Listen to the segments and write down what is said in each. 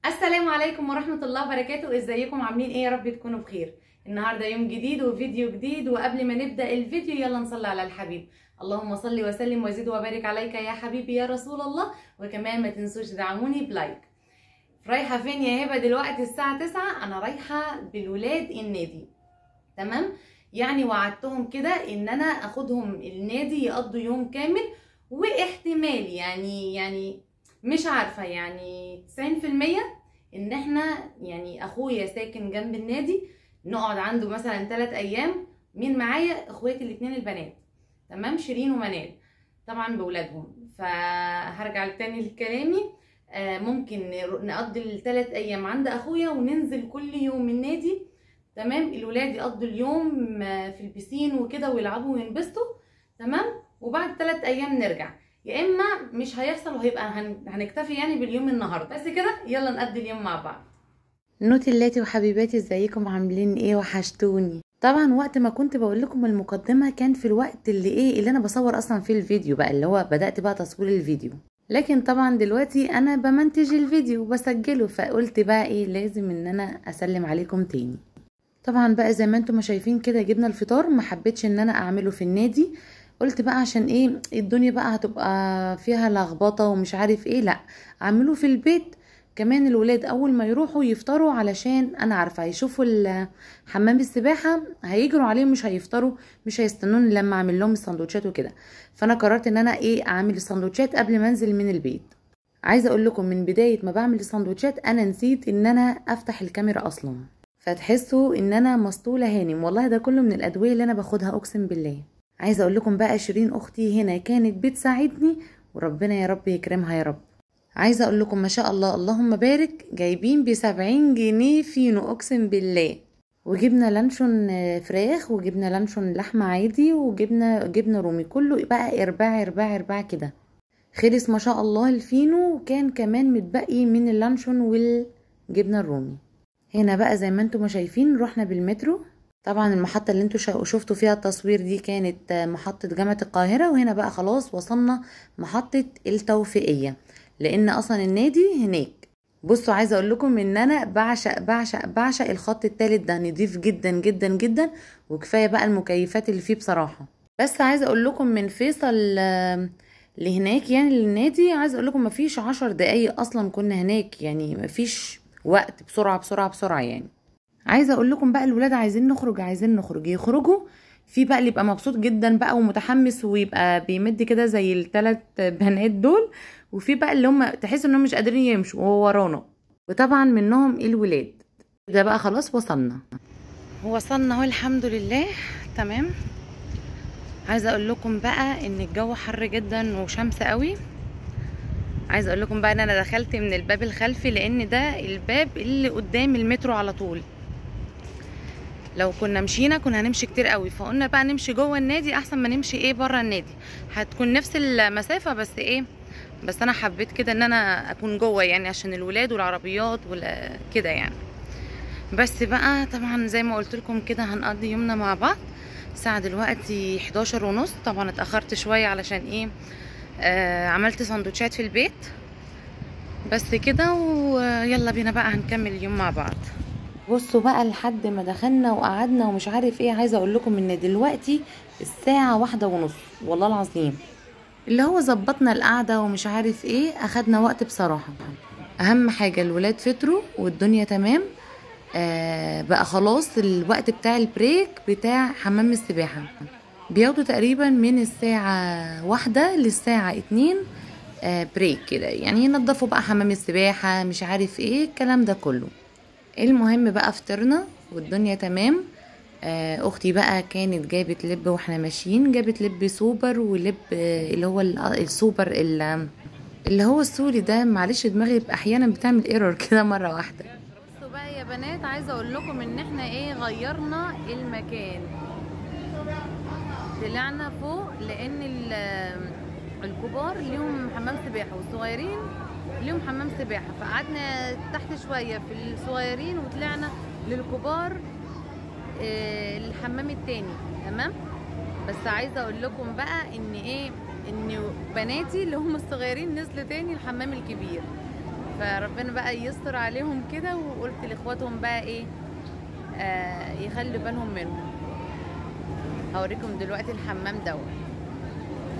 السلام عليكم ورحمة الله وبركاته. ازيكم عاملين ايه؟ يا رب تكونوا بخير. النهاردة يوم جديد وفيديو جديد، وقبل ما نبدأ الفيديو يلا نصلي على الحبيب. اللهم صل وسلم وزد وبارك عليك يا حبيبي يا رسول الله. وكمان ما تنسوش تدعموني بلايك. رايحة فين يا هبة دلوقتي؟ الساعة 9. انا رايحة بالولاد النادي، تمام؟ يعني وعدتهم كده ان انا اخدهم النادي يقضوا يوم كامل، واحتمال يعني مش عارفة، يعني 90% ان احنا يعني اخويا ساكن جنب النادي، نقعد عنده مثلا 3 ايام. مين معايا؟ اخواتي الاتنين البنات، تمام؟ شيرين ومنال، طبعا بولادهم. فهرجع تاني لكلامي. ممكن نقضي ال3 ايام عند اخويا وننزل كل يوم النادي، تمام؟ الولاد يقضوا اليوم في البسين وكده ويلعبوا وينبسطوا، تمام؟ وبعد 3 ايام نرجع. يا اما مش هيحصل وهيبقى هنكتفي يعني باليوم النهارده بس كده. يلا نقضي اليوم مع بعض. نوتيلاتي وحبيباتي، ازيكم عاملين ايه؟ وحشتوني. طبعا وقت ما كنت بقول لكم المقدمه كان في الوقت اللي انا بصور اصلا فيه الفيديو بقى، اللي هو بدات بقى تصوير الفيديو. لكن طبعا دلوقتي انا بمنتج الفيديو وبسجله، فقلت بقى ايه، لازم ان انا اسلم عليكم تاني. طبعا بقى زي ما انتم ما شايفين كده جبنا الفطار، ما حبيتش ان انا اعمله في النادي. قلت بقى عشان ايه الدنيا بقى هتبقى فيها لخبطه ومش عارف ايه، لا اعمله في البيت. كمان الولاد اول ما يروحوا يفطروا، علشان انا عارفه هيشوفوا حمام السباحه هيجروا عليه، مش هيفطروا، مش هيستنوني لما اعمل لهم السندوتشات وكده. فانا قررت ان انا ايه اعمل السندوتشات قبل ما انزل من البيت. عايزه اقول لكم من بدايه ما بعمل السندوتشات انا نسيت ان انا افتح الكاميرا اصلا، فتحسوا ان انا مسطوله هانم. والله ده كله من الادويه اللي انا باخدها، اقسم بالله. عايزه اقول لكم بقى شيرين اختي هنا كانت بتساعدني، وربنا يا رب يكرمها يا رب. عايزه اقول لكم ما شاء الله اللهم بارك، جايبين ب70 جنيه فينو، اقسم بالله. وجبنا لانشون فراخ، وجبنا لانشون لحمه عادي، وجبنا رومي، كله بقى ارباع كده. خلص ما شاء الله الفينو، وكان كمان متبقي من اللانشون والجبنه الرومي. هنا بقى زي ما انتم شايفين رحنا بالمترو. طبعا المحطة اللي انتوا شفتوا فيها التصوير دي كانت محطة جامعة القاهرة، وهنا بقى خلاص وصلنا محطة التوفيقية، لان اصلا النادي هناك. بصوا عايزة اقول لكم ان انا بعشق الخط الثالث ده، نضيف جدا جدا جدا، وكفاية بقى المكيفات اللي فيه بصراحة. بس عايزة اقول لكم من فيصل لهناك يعني للنادي، عايزة اقول لكم مفيش 10 دقايق اصلا كنا هناك، يعني مفيش وقت، بسرعة يعني. عايزه اقول لكم بقى الولاد عايزين نخرج يخرجوا في بقى، اللي يبقى مبسوط جدا بقى ومتحمس ويبقى بيمد كده زي ال3 بنات دول، وفي بقى اللي هم تحس انهم مش قادرين يمشوا وهو ورانا، وطبعا منهم الولاد. ده بقى خلاص وصلنا اهو الحمد لله، تمام. عايزه اقول لكم بقى ان الجو حر جدا وشمس قوي. عايزه اقول لكم بقى ان انا دخلت من الباب الخلفي، لان ده الباب اللي قدام المترو على طول. لو كنا مشينا كنا هنمشي كتير قوي، فقلنا بقى نمشي جوه النادي احسن ما نمشي ايه بره النادي. هتكون نفس المسافه بس ايه، بس انا حبيت كده ان انا اكون جوه، يعني عشان الولاد والعربيات كده يعني. بس بقى طبعا زي ما قلت لكم كده هنقضي يومنا مع بعض. الساعه دلوقتي 11:30. طبعا اتاخرت شويه علشان ايه، عملت سندوتشات في البيت بس كده. ويلا بينا بقى هنكمل اليوم مع بعض. بصوا بقى لحد ما دخلنا وقعدنا ومش عارف ايه، عايزه اقول لكم ان دلوقتي الساعه 1:30 والله العظيم. اللي هو ظبطنا القعده ومش عارف ايه، اخدنا وقت بصراحه. اهم حاجه الولاد فطروا والدنيا تمام. بقى خلاص الوقت بتاع البريك بتاع حمام السباحه، بياخدوا تقريبا من الساعه 1 للساعه 2 بريك كده، يعني ينضفوا بقى حمام السباحه مش عارف ايه الكلام ده كله. المهم بقى فطرنا والدنيا تمام. اختي بقى كانت جابت لب واحنا ماشيين، جابت لب سوبر ولب اللي هو السوبر اللي هو السوري ده. معلش دماغي احيانا بتعمل ايرور كده مره واحده. بصوا بقى يا بنات، عايزه اقول لكم ان احنا ايه غيرنا المكان، طلعنا فوق لان الكبار ليهم حمام سباحه والصغيرين ليهم حمام سباحه، فقعدنا تحت شويه في الصغيرين وطلعنا للكبار الحمام التاني، تمام. بس عايزه اقول لكم بقى ان ايه، ان بناتي اللي هم الصغيرين نزلوا تاني الحمام الكبير، فربنا بقى يستر عليهم كده، وقلت لاخواتهم بقى ايه يخلوا بالهم منهم. هوريكم دلوقتي الحمام دوت.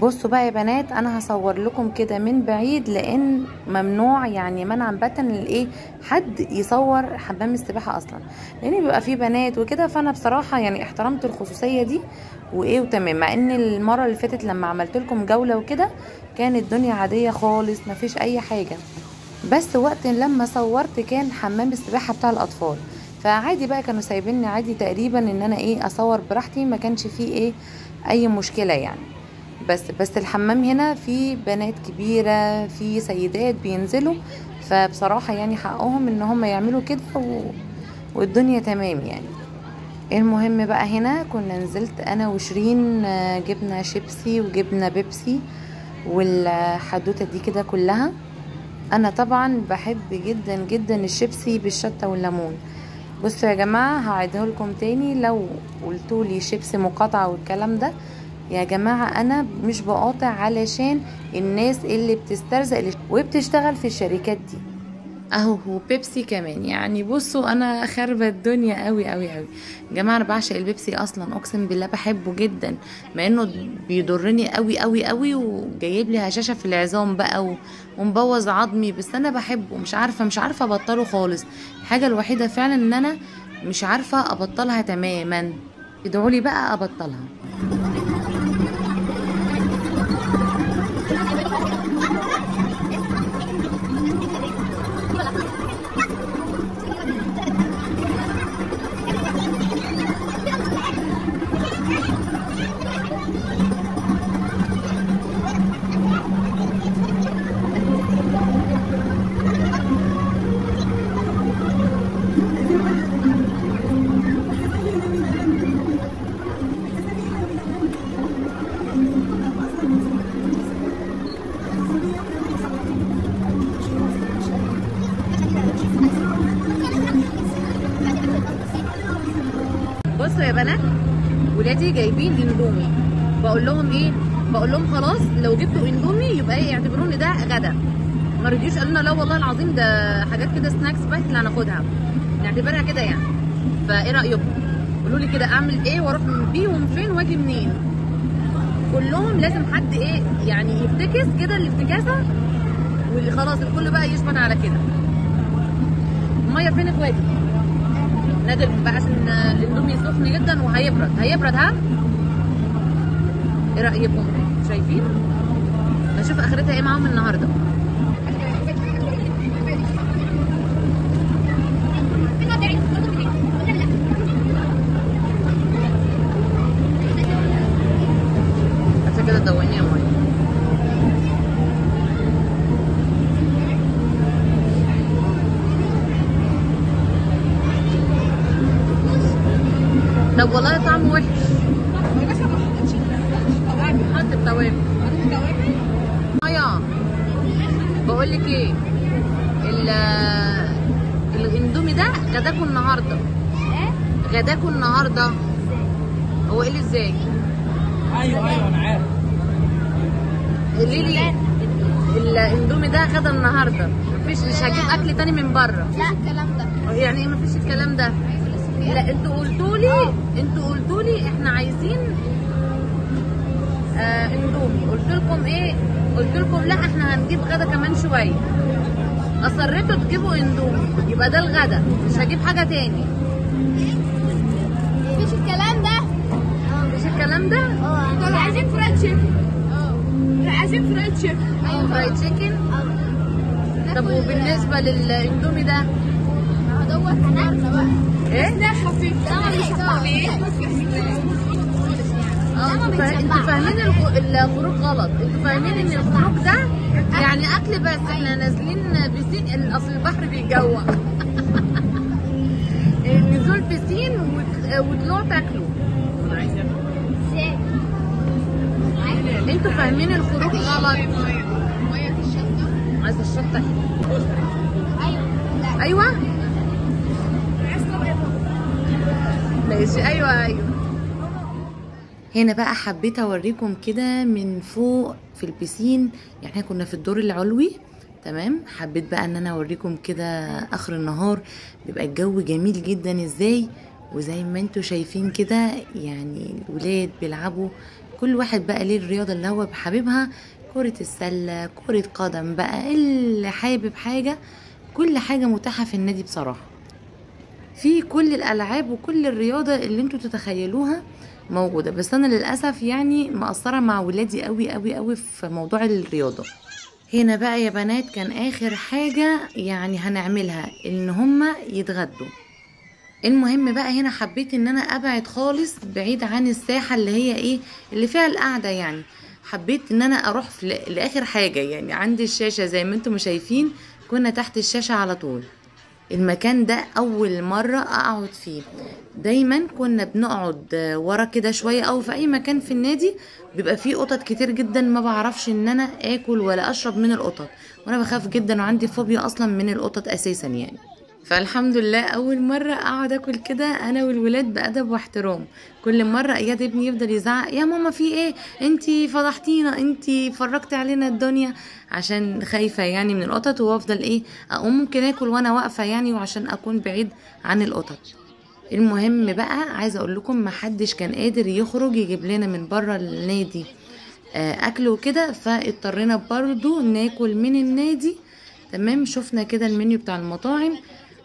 بصوا بقى يا بنات، انا هصور لكم كده من بعيد، لان ممنوع يعني منعا باتا الايه حد يصور حمام السباحه اصلا، لان بيبقى فيه بنات وكده. فانا بصراحه يعني احترمت الخصوصيه دي وايه وتمام، مع ان المره اللي فاتت لما عملت لكم جوله وكده كانت الدنيا عاديه خالص، مفيش اي حاجه. بس وقت لما صورت كان حمام السباحه بتاع الاطفال، فعادي بقى كانوا سايبيني عادي تقريبا ان انا ايه اصور براحتي، ما كانش فيه ايه اي مشكله يعني. بس الحمام هنا في بنات كبيرة، في سيدات بينزلوا، فبصراحة يعني حقهم ان هم يعملوا كده والدنيا تمام يعني. المهم بقى هنا كنا نزلت انا وشيرين، جبنا شيبسي وجبنا بيبسي والحدوتة دي كده كلها. انا طبعا بحب جدا جدا الشيبسي بالشطة والليمون. بصوا يا جماعة هعيده لكم تاني، لو قلتولي شيبسي مقاطعة والكلام ده يا جماعة انا مش بقاطع، علشان الناس اللي بتسترزق وبتشتغل في الشركات دي اهو. وبيبسي كمان يعني. بصوا انا خربة الدنيا قوي قوي قوي يا جماعة. انا بعشق البيبسي اصلا، اقسم بالله بحبه جدا، مع انه بيضرني قوي قوي قوي وجايب لي هشاشة في العظام بقى ومبوظ عظمي، بس انا بحبه، مش عارفة ابطله خالص. الحاجة الوحيدة فعلا ان انا مش عارفة ابطلها تماما، ادعولي بقى ابطلها. بصوا يا بنات، ولادي جايبين اندومي، بقول لهم خلاص لو جبتوا اندومي يبقى ايه اعتبروني ده غدا. ما رضيوش، قالوا لنا لا والله العظيم ده حاجات كده سناكس بس اللي هناخدها، نعتبرها كده يعني. فايه رايكم؟ قولوا لي كده اعمل ايه واروح بيهم فين واجي منين؟ كلهم لازم حد ايه يعني يفتكس كده الافتكاسه، واللي خلاص الكل بقى يشبط على كده. الميه فين اخواتي؟ نادلهم بقى عشان الاندومي سخن جدا وهيبرد ها؟ ايه رايكم؟ شايفين؟ نشوف اخرتها ايه معاهم النهارده. عشان كده دوقني يا ماي. طب والله طعمه وحش. حط التوابل. بقول لك ايه، الاندومي ده غداكوا النهارده. غداكوا النهارده. هو ايه اللي ازاي؟ ايوه انا عارف. قولي لي الاندومي ده غدا النهارده، مش هجيب اكل تاني من بره. لا الكلام ده يعني ايه مفيش الكلام ده؟ لا انتوا قلتوا لي احنا عايزين اندومي، قلت لكم لا احنا هنجيب غدا كمان شويه. اصريتوا تجيبوا اندومي، يبقى ده الغدا، مش هجيب حاجه تاني. مفيش الكلام ده. مش الكلام ده؟ طب عايزين فرايد تشيكن. لا عايزين فرايد تشيكن. فرايد تشيكن. طب وبالنسبه للاندومي ده؟ دوت هناكله بقى. ايه؟ ده خفيف. ده ما بيشبعش. انتوا فاهمين الخروج غلط. انتوا فاهمين ان الخروج ده يعني اكل بس، احنا نازلين بسين، اصل البحر بيجوع. نزول بسين وطلوع تاكلوا. ازاي؟ انتوا فاهمين الخروج غلط. ميه الشطه. عايز الشطه. ايوه. ايوه ماشي. ايوه. هنا بقى حبيت اوريكم كده من فوق في البسين. يعني احنا كنا في الدور العلوي، تمام. حبيت بقى ان انا اوريكم كده اخر النهار بيبقى الجو جميل جدا ازاي، وزي ما انتوا شايفين كده يعني الولاد بيلعبوا، كل واحد بقى ليه الرياضة اللي هو حاببها، كرة السلة، كرة قدم، بقى اللي حابب حاجة، كل حاجة متاحة في النادي بصراحة، في كل الالعاب وكل الرياضة اللي انتوا تتخيلوها موجودة. بس انا للأسف يعني مقصرة مع ولادي قوي قوي قوي في موضوع الرياضة. هنا بقى يا بنات كان اخر حاجة يعني هنعملها ان هما يتغدوا. المهم بقى هنا حبيت ان انا ابعد خالص بعيد عن الساحة اللي هي ايه اللي فيها القعدة، يعني حبيت ان انا اروح لاخر حاجة، يعني عندي الشاشة زي ما انتم شايفين، كنا تحت الشاشة على طول. المكان ده اول مرة اقعد فيه، دايما كنا بنقعد ورا كده شوية او في اي مكان في النادي بيبقى فيه قطط كتير جدا، ما بعرفش ان انا اكل ولا اشرب من القطط، وانا بخاف جدا وعندي فوبيا اصلا من القطط اساسا يعني. فالحمد لله اول مرة اقعد اكل كده انا والولاد بادب واحترام. كل مرة اياد ابني يفضل يزعق يا ماما في ايه، انتي فضحتينا، انتي فرجتي علينا الدنيا، عشان خايفة يعني من القطط، وافضل ايه اقوم ممكن اكل وانا واقفة يعني، وعشان اكون بعيد عن القطط. المهم بقى عايزة اقول لكم محدش كان قادر يخرج يجيب لنا من بره النادي اكل وكده، فاضطرينا برضو ناكل من النادي. تمام. شفنا كده المنيو بتاع المطاعم،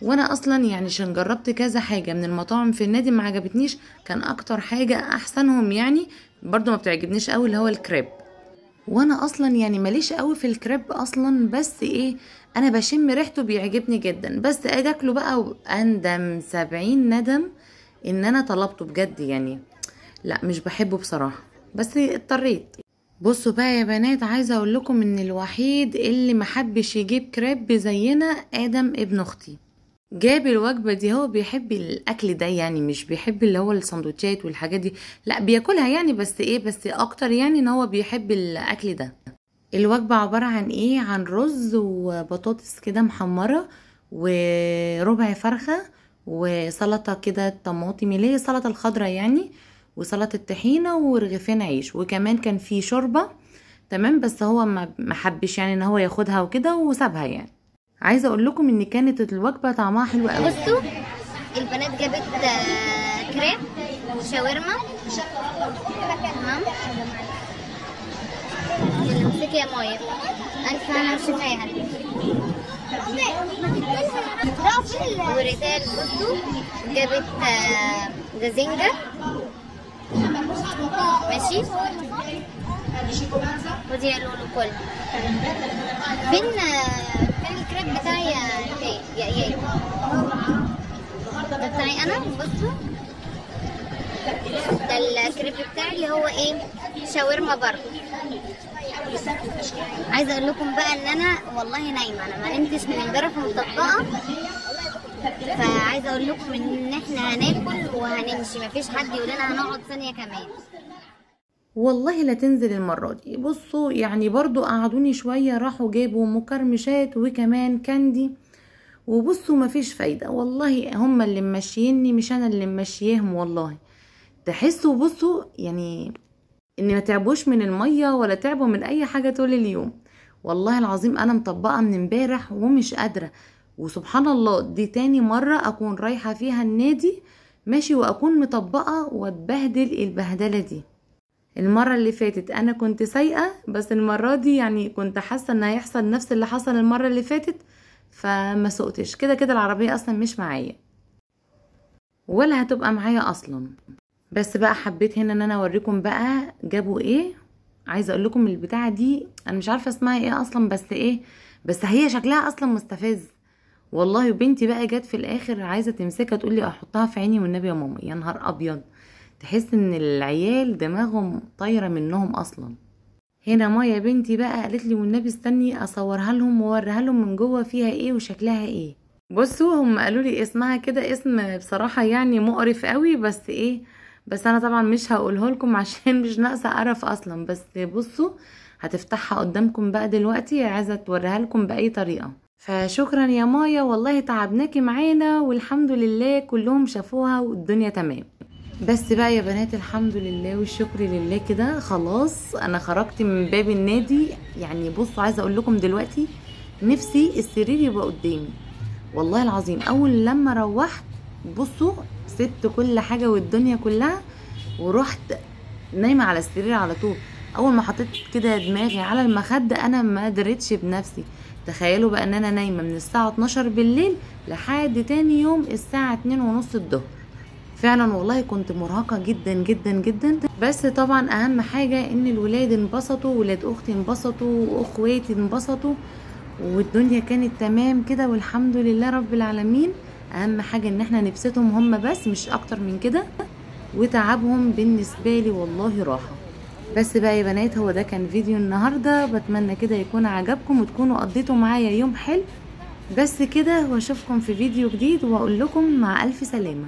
وانا اصلا يعني عشان جربت كذا حاجة من المطاعم في النادي ما عجبتنيش، كان اكتر حاجة احسنهم يعني برضو ما بتعجبنيش قوي اللي هو الكريب، وانا اصلا يعني ماليش قوي في الكريب اصلا، بس ايه انا بشم ريحته بيعجبني جدا، بس اجي اكله بقى واندم 70 ندم ان انا طلبته بجد يعني، لا مش بحبه بصراحة، بس اضطريت. بصوا بقى يا بنات عايزة اقول لكم ان الوحيد اللي محبش يجيب كريب زينا ادم ابن اختي، جاب الوجبة دي، هو بيحب الاكل ده يعني، مش بيحب اللي هو السندوتشات والحاجات دي، لا بياكلها يعني، بس ايه بس اكتر يعني ان هو بيحب الاكل ده. الوجبة عبارة عن ايه، عن رز وبطاطس كده محمرة وربع فرخة وسلطة كده طماطم اللي هي السلطة الخضراء يعني، وسلطة طحينة ورغيفين عيش، وكمان كان في شوربة. تمام. بس هو ما حبش يعني ان هو ياخدها وكده وسابها يعني. عايزه اقول لكم ان كانت الوجبه طعمها حلو قوي. بصوا البنات جابت كريب شاورما. تمام. يلا امسكي يا مايا، الف هنا وشفا يا قلبي. وريتال بصوا جابت جازينجا. ماشي. ودي يا لولو كل فين الكريب بتاعي يا اياد؟ ده بتاعي انا. بصوا ده الكريب بتاعي اللي هو ايه شاورما برضه. عايزه اقول لكم بقى ان انا والله نايمه، انا ما نمتش من امبارح ومطبقه، فعايزه اقول لكم ان احنا هناكل وهنمشي، مفيش حد يقول لنا هنقعد ثانيه كمان. والله لا تنزل المرة دي. بصوا يعني برضو قعدوني شوية، راحوا جابوا مكرمشات وكمان كاندي، وبصوا مفيش فايدة والله، هم اللي ممشيني مش انا اللي ممشياهم والله. تحسوا بصوا يعني ان ما تعبوش من المية ولا تعبوا من اي حاجة طول اليوم، والله العظيم انا مطبقة من امبارح ومش قادرة، وسبحان الله دي تاني مرة اكون رايحة فيها النادي ماشي واكون مطبقة واتبهدل البهدلة دي. المرة اللي فاتت انا كنت سايقة، بس المرة دي يعني كنت حاسة ان هيحصل نفس اللي حصل المرة اللي فاتت، فما سوقتش. كده كده العربية اصلا مش معايا ولا هتبقى معايا اصلا. بس بقى حبيت هنا ان انا اوريكم بقى جابوا ايه. عايزة اقول لكم البتاعة دي انا مش عارفة اسمها ايه اصلا، بس ايه بس هي شكلها اصلا مستفز والله. وبنتي بقى جت في الاخر عايزة تمسكها تقول لي احطها في عيني والنبي يا ماما، يا نهار ابيض، تحس ان العيال دماغهم طايره منهم اصلا. هنا مايا بنتي بقى قالت لي والنبي استني اصورها لهم واوريها لهم من جوه فيها ايه وشكلها ايه. بصوا هم قالوا لي اسمها كده اسم بصراحه يعني مقرف قوي، بس ايه بس انا طبعا مش هقوله لكم عشان مش ناقصه قرف اصلا. بس بصوا هتفتحها قدامكم بقى دلوقتي، عايزه توريها لكم باي طريقه. فشكرا يا مايا والله تعبناكي معانا، والحمد لله كلهم شافوها والدنيا تمام. بس بقى يا بنات الحمد لله والشكر لله كده خلاص انا خرجت من باب النادي. يعني بصوا عايزه اقول لكم دلوقتي نفسي السرير يبقى قدامي. والله العظيم اول لما روحت بصوا سبت كل حاجه والدنيا كلها ورحت نايمه على السرير على طول. اول ما حطيت كده دماغي على المخده انا ما دريتش بنفسي. تخيلوا بقى ان انا نايمه من الساعه 12 بالليل لحد تاني يوم الساعه 2:30 الظهر. فعلا والله كنت مرهقه جدا جدا جدا. بس طبعا اهم حاجه ان الولاد انبسطوا، ولاد اختي انبسطوا، واخواتي انبسطوا، والدنيا كانت تمام كده والحمد لله رب العالمين. اهم حاجه ان احنا نبسطهم هم بس، مش اكتر من كده، وتعبهم بالنسبه لي والله راحه. بس بقى يا بنات هو ده كان فيديو النهارده، بتمنى كده يكون عجبكم وتكونوا قضيتوا معايا يوم حلو. بس كده واشوفكم في فيديو جديد واقول لكم مع الف سلامه.